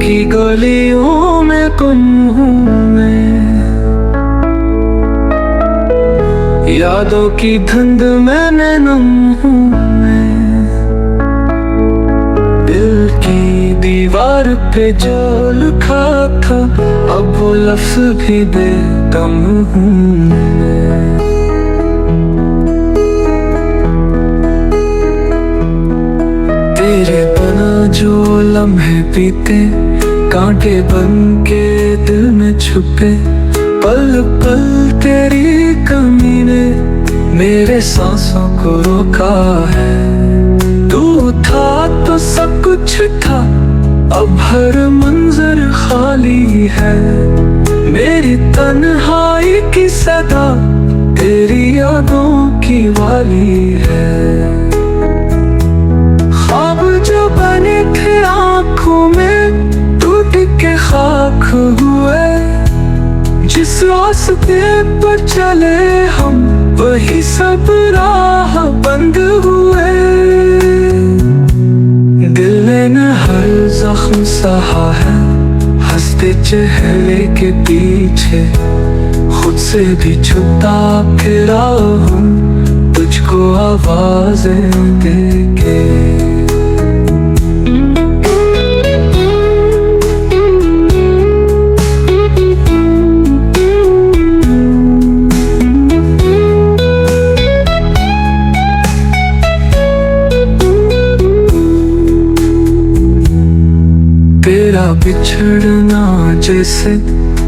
की गलियों में गुम हूँ मैं, यादों की धुंध में नम हूँ मैं। दिल की दीवार पे जो लिखा था अब वो लफ्ज़ भी बेदम हूँ मैं। तेरे बिना जो लम्हे बीते कांटे बन के दिल में छुपे, पल पल तेरी कमी ने मेरे सांसों को रोका है। तू था तो सब कुछ था, अब हर मंजर खाली है। मेरी तन्हाई की सदा तेरी यादों की वाली है। ख्वाब जो बने थे आँखों में टूट के खाक हुए, जिस रास्ते पर चले हम वही सब राह बंद हुए। दिल ने हर जख्म सहा है, हंसते चेहरे के पीछे खुद से भी छुपा फिरा हूँ तुझको आवाज़ें देके। तेरा बिछड़ना जैसे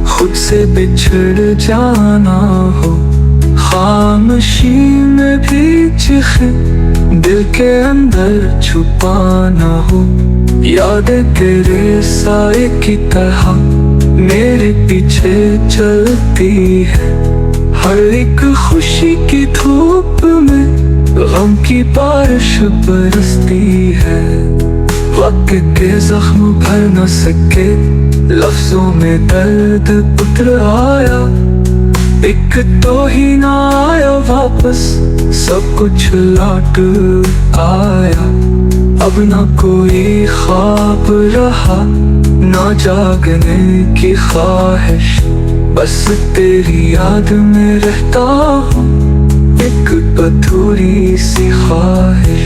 खुद से बिछड़ जाना हो, खामोशी में भी चिखे दिल के अंदर छुपाना हो। यादें तेरे साए की तरह मेरे पीछे चलती है, हर एक खुशी की धूप में गम की बारिश बरसती है। वक्त के जख्म भर न सके लफ्जों में दर्द उतर आया, एक तो ही ना आया वापस सब कुछ लौट आया। अब ना कोई ख्वाब रहा ना जागने की ख्वाहिश, बस तेरी याद में रहता हूँ एक अधूरी सी ख्वाहिश।